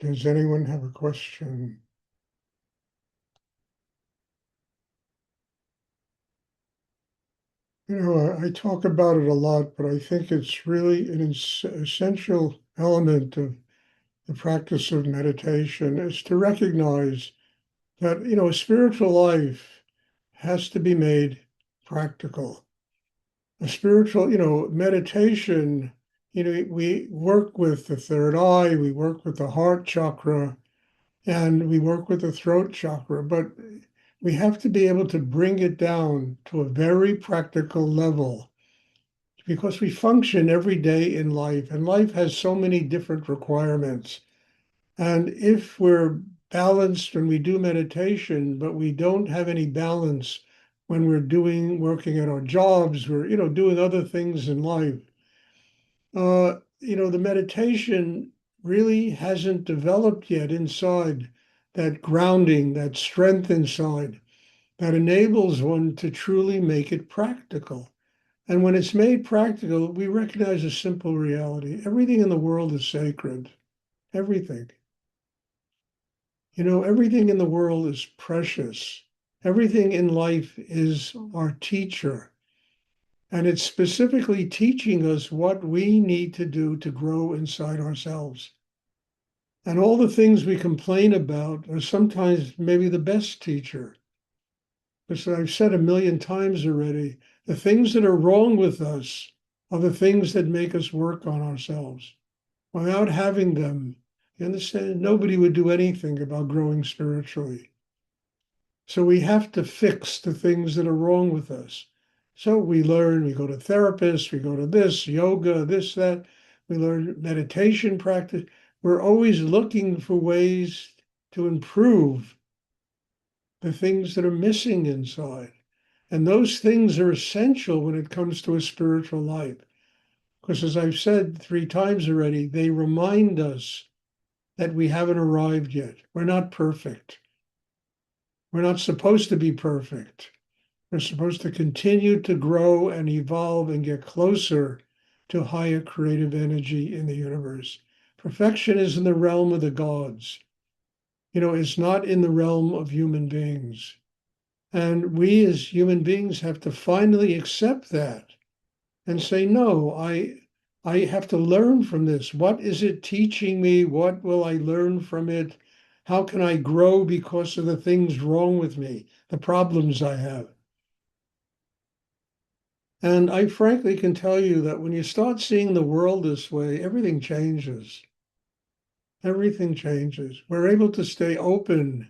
Does anyone have a question? I talk about it a lot, but I think it's really an essential element of the practice of meditation is to recognize that, a spiritual life has to be made practical. A spiritual, meditation, we work with the third eye, we work with the heart chakra, and we work with the throat chakra, but we have to be able to bring it down to a very practical level because we function every day in life, and life has so many different requirements. And if we're balanced when we do meditation, but we don't have any balance when we're working at our jobs, we're, doing other things in life, the meditation really hasn't developed yet inside that grounding, that strength inside that enables one to truly make it practical. And when it's made practical, we recognize a simple reality. Everything in the world is sacred. Everything. Everything in the world is precious. Everything in life is our teacher. And it's specifically teaching us what we need to do to grow inside ourselves. And all the things we complain about are sometimes maybe the best teacher. Because I've said a million times already, the things that are wrong with us are the things that make us work on ourselves. Without having them, you understand, nobody would do anything about growing spiritually. So we have to fix the things that are wrong with us. So we learn, we go to therapists, we go to this, yoga, this, that. We learn meditation practice. We're always looking for ways to improve the things that are missing inside. And those things are essential when it comes to a spiritual life. Because as I've said 3 times already, they remind us that we haven't arrived yet. We're not perfect. We're not supposed to be perfect. We're supposed to continue to grow and evolve and get closer to higher creative energy in the universe. Perfection is in the realm of the gods. It's not in the realm of human beings. And we as human beings have to finally accept that and say, no, I have to learn from this. What is it teaching me? What will I learn from it? How can I grow because of the things wrong with me, the problems I have? And I frankly can tell you that when you start seeing the world this way, everything changes. Everything changes. We're able to stay open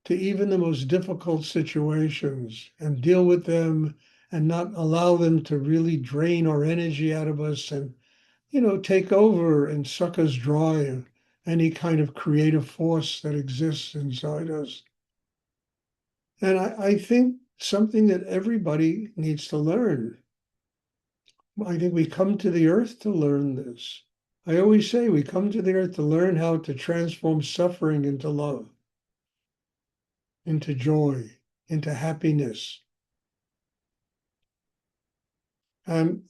to even the most difficult situations and deal with them and not allow them to really drain our energy out of us and, take over and suck us dry of any kind of creative force that exists inside us. And I think something that everybody needs to learn. I think we come to the earth to learn this. I always say we come to the earth to learn how to transform suffering into love, into joy, into happiness. And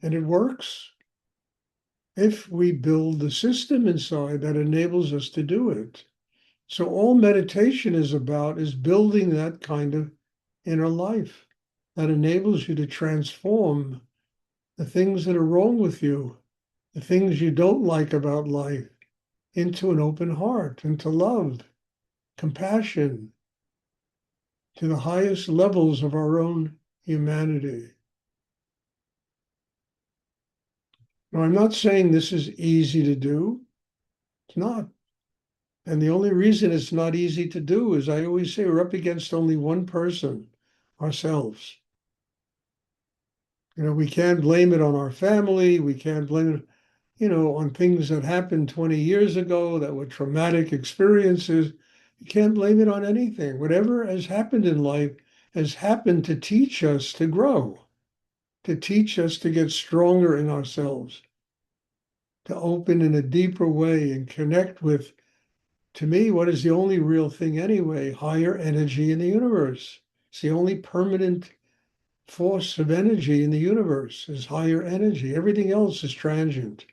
and it works if we build the system inside that enables us to do it. So all meditation is about is building that kind of inner life that enables you to transform the things that are wrong with you, the things you don't like about life, into an open heart, into love, compassion, to the highest levels of our own humanity. Now, I'm not saying this is easy to do. It's not. And the only reason it's not easy to do is I always say we're up against only one person, ourselves. We can't blame it on our family. We can't blame it, on things that happened 20 years ago that were traumatic experiences. You can't blame it on anything. Whatever has happened in life has happened to teach us to grow, to teach us to get stronger in ourselves, to open in a deeper way and connect with, to me, what is the only real thing anyway? Higher energy in the universe. It's the only permanent force of energy in the universe is higher energy. Everything else is transient.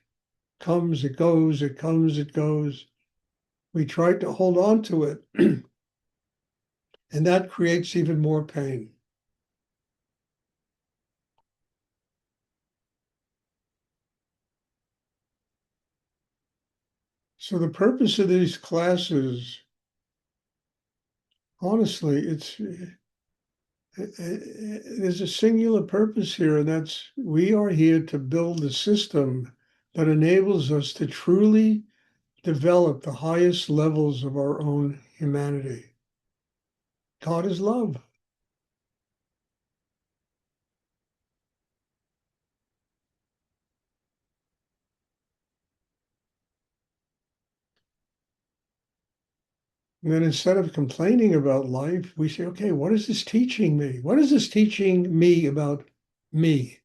comes, it goes, it comes, it goes. We try to hold on to it, and that creates even more pain. So the purpose of these classes, honestly, there's a singular purpose here, and that's we are here to build a system that enables us to truly develop the highest levels of our own humanity. God is love. And then instead of complaining about life, we say, okay, what is this teaching me? What is this teaching me about me?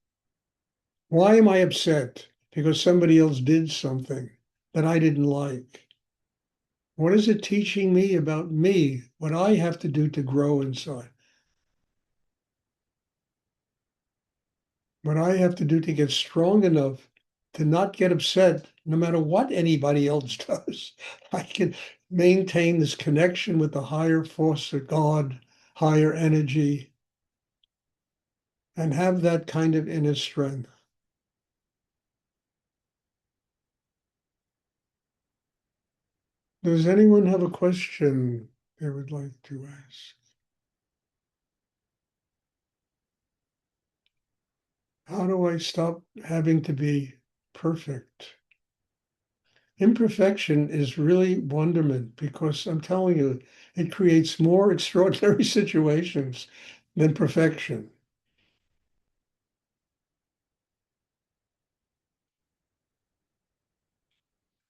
Why am I upset because somebody else did something that I didn't like? What is it teaching me about me? What I have to do to grow inside? What I have to do to get strong enough to not get upset no matter what anybody else does. I can maintain this connection with the higher force of God, higher energy, and have that kind of inner strength. Does anyone have a question they would like to ask? How do I stop having to be perfect? Imperfection is really wonderment because I'm telling you, it creates more extraordinary situations than perfection.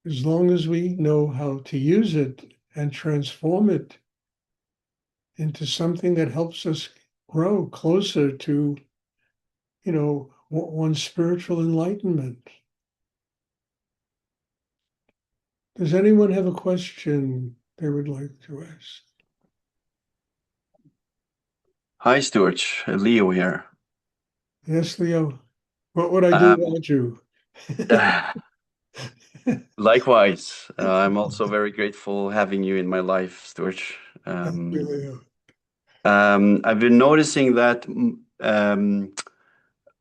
As long as we know how to use it and transform it into something that helps us grow closer to, one spiritual enlightenment. Does anyone have a question they would like to ask? Hi, Stuart. Leo here. Yes, Leo. What would I do Um, without you? Likewise, I'm also very grateful having you in my life, Stuart. Thank you, Um, Leo. I've been noticing that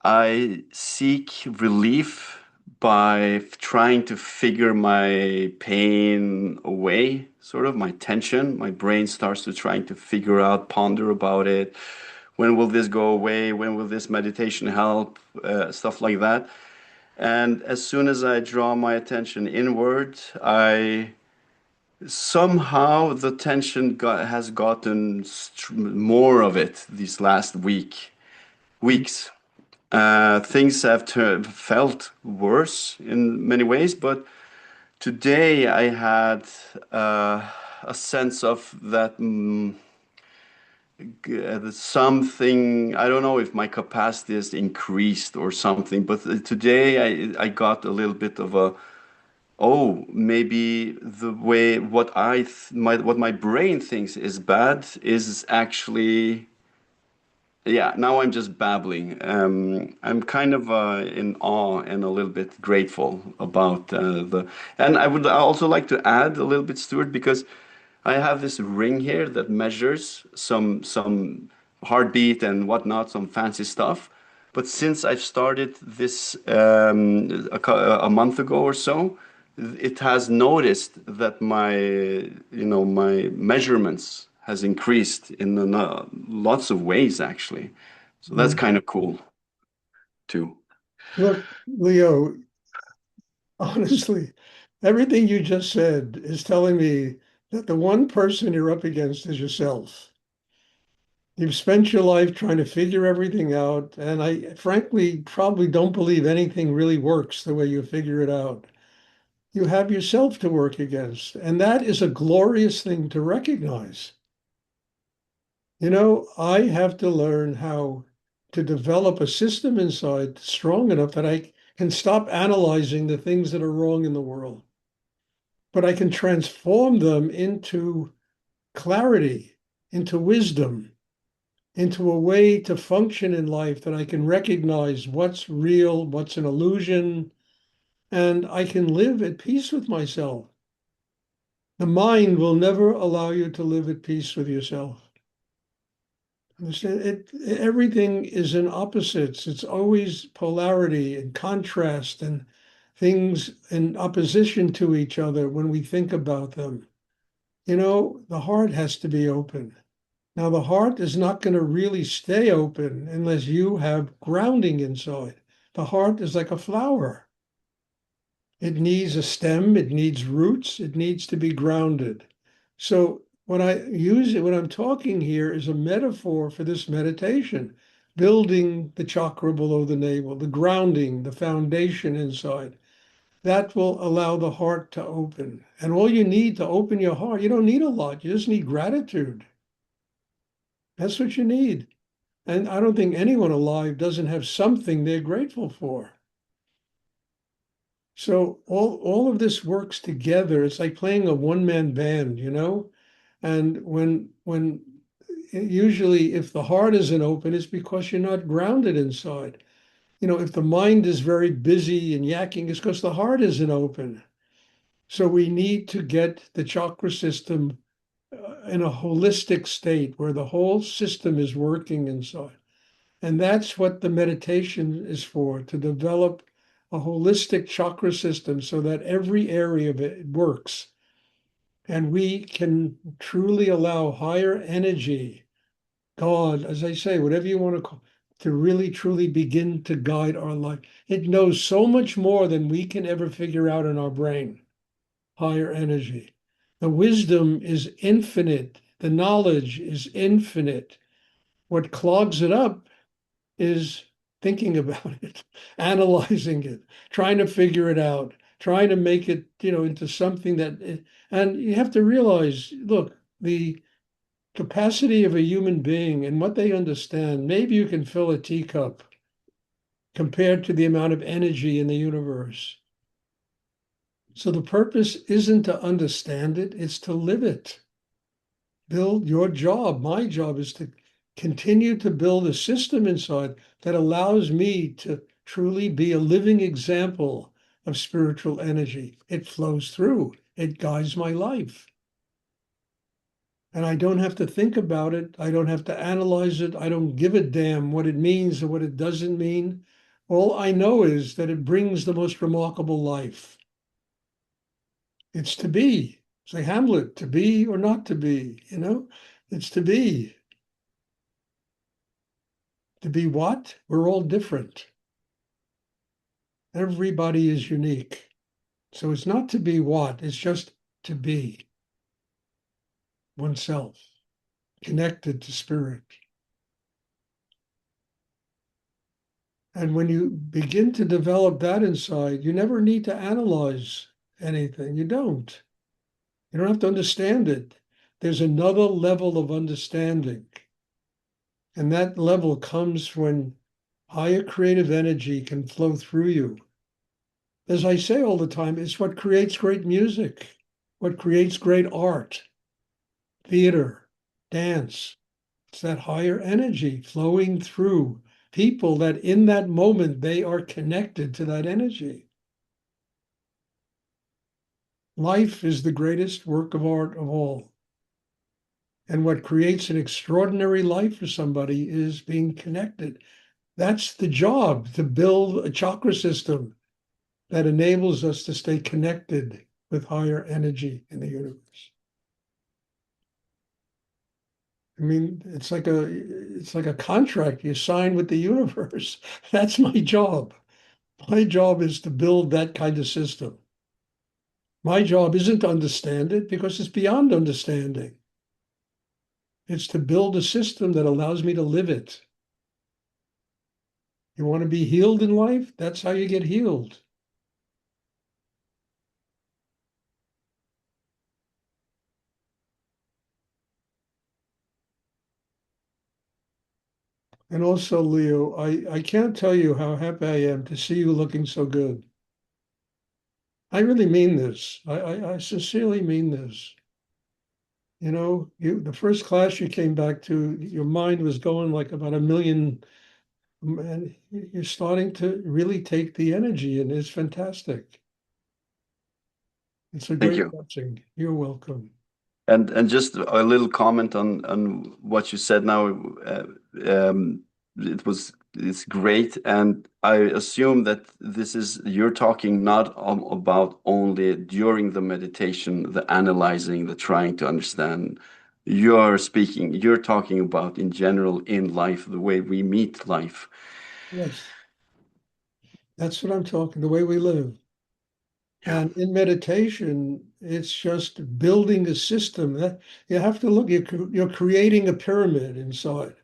I seek relief by trying to figure my pain away, sort of my tension. My brain starts to trying to figure out, ponder about it. When will this go away? When will this meditation help? Stuff like that. And as soon as I draw my attention inward, I somehow the tension has gotten more of it these last weeks. Things have felt worse in many ways, but today I had a sense of that. Something, I don't know if my capacity is increased or something, but today I got a little bit of a, oh, maybe the way what my brain thinks is bad is actually, yeah, now I'm just babbling. I'm kind of in awe and a little bit grateful about and I would also like to add a little bit, Stuart, because I have this ring here that measures some heartbeat and whatnot, some fancy stuff. But since I've started this a month ago or so, it has noticed that my measurements has increased in lots of ways actually. So that's Mm. kind of cool too. Look, Leo, honestly, everything you just said is telling me that the one person you're up against is yourself. You've spent your life trying to figure everything out, and I frankly probably don't believe anything really works the way you figure it out. You have yourself to work against, and that is a glorious thing to recognize. I have to learn how to develop a system inside strong enough that I can stop analyzing the things that are wrong in the world, but I can transform them into clarity, into wisdom, into a way to function in life that I can recognize what's real, what's an illusion, and I can live at peace with myself. The mind will never allow you to live at peace with yourself. Understand? Everything is in opposites. It's always polarity and contrast and things in opposition to each other when we think about them. The heart has to be open. Now, the heart is not going to really stay open unless you have grounding inside. The heart is like a flower. It needs a stem, it needs roots, it needs to be grounded. So when I'm talking here is a metaphor for this meditation, building the chakra below the navel, the grounding, the foundation inside. That will allow the heart to open. And all you need to open your heart, you don't need a lot, you just need gratitude. That's what you need. And I don't think anyone alive doesn't have something they're grateful for. So all of this works together. It's like playing a one-man band. And when usually if the heart isn't open, it's because you're not grounded inside. If the mind is very busy and yakking, it's because the heart isn't open. So we need to get the chakra system in a holistic state where the whole system is working inside. And that's what the meditation is for, to develop a holistic chakra system so that every area of it works. And we can truly allow higher energy, God, as I say, whatever you want to call, to really truly begin to guide our life. It knows so much more than we can ever figure out in our brain. Higher energy. The wisdom is infinite. The knowledge is infinite. What clogs it up is thinking about it, analyzing it, trying to figure it out, trying to make it, into something and you have to realize, look, the capacity of a human being and what they understand, maybe you can fill a teacup compared to the amount of energy in the universe. So the purpose isn't to understand it, it's to live it. Build your job. My job is to continue to build a system inside that allows me to truly be a living example of spiritual energy. It flows through, it guides my life. And I don't have to think about it. I don't have to analyze it. I don't give a damn what it means or what it doesn't mean. All I know is that it brings the most remarkable life. It's to be. It's like Hamlet, to be or not to be, It's to be. To be what? We're all different. Everybody is unique. So it's not to be what, it's just to be oneself, connected to spirit. And when you begin to develop that inside, you never need to analyze anything. You don't. You don't have to understand it. There's another level of understanding. And that level comes when higher creative energy can flow through you. As I say all the time, it's what creates great music, what creates great art, theater, dance. It's that higher energy flowing through people that in that moment they are connected to that energy. Life is the greatest work of art of all. And what creates an extraordinary life for somebody is being connected. That's the job, to build a chakra system that enables us to stay connected with higher energy in the universe. I mean, it's like a contract you sign with the universe. That's my job. My job is to build that kind of system. My job isn't to understand it because it's beyond understanding. It's to build a system that allows me to live it. You want to be healed in life? That's how you get healed. And also, Leo, I can't tell you how happy I am to see you looking so good. I really mean this. I sincerely mean this. The first class you came back to, your mind was going like about a million, and you're starting to really take the energy, and it's fantastic. It's a Thank great you. blessing. You're welcome. And just a little comment on what you said now. Uh, it's great, and I assume that this is you're talking not about only during the meditation, the analyzing, the trying to understand. You're talking about in general in life, the way we meet life. Yes, that's what I'm talking, the way we live. Yeah. And in meditation, it's just building a system that you have to look, you're creating a pyramid inside.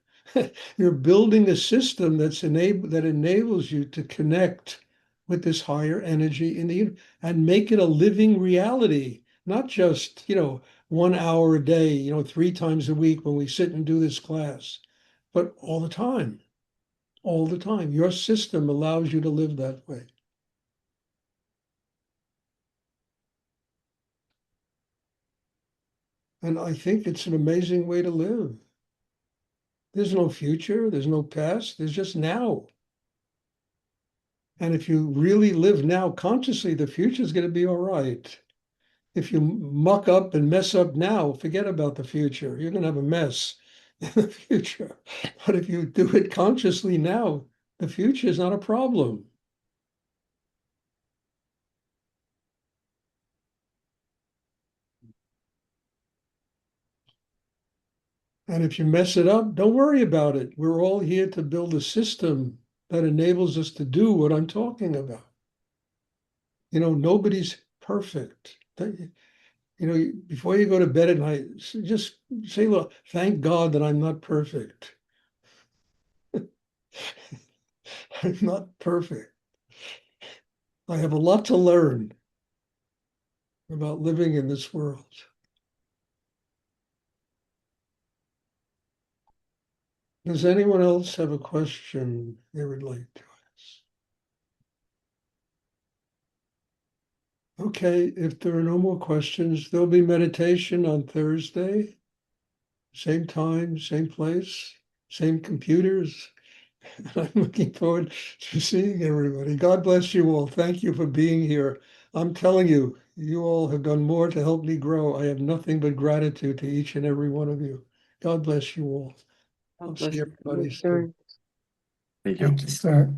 You're building a system that enables you to connect with this higher energy in the and make it a living reality, not just, 1 hour a day, 3 times a week when we sit and do this class, but all the time, all the time. Your system allows you to live that way. And I think it's an amazing way to live. There's no future, there's no past, there's just now. And if you really live now consciously, the future is going to be all right. If you muck up and mess up now, forget about the future. You're going to have a mess in the future. But if you do it consciously now, the future is not a problem. And if you mess it up, don't worry about it. We're all here to build a system that enables us to do what I'm talking about. Nobody's perfect. Before you go to bed at night, just say, look, thank God that I'm not perfect. I'm not perfect. I have a lot to learn about living in this world. Does anyone else have a question they would like to ask? Okay, if there are no more questions, there'll be meditation on Thursday, same time, same place, same computers. I'm looking forward to seeing everybody. God bless you all. Thank you for being here. I'm telling you, you all have done more to help me grow. I have nothing but gratitude to each and every one of you. God bless you all. I'll God see bless everybody you. soon. Thank you. Thank you, sir.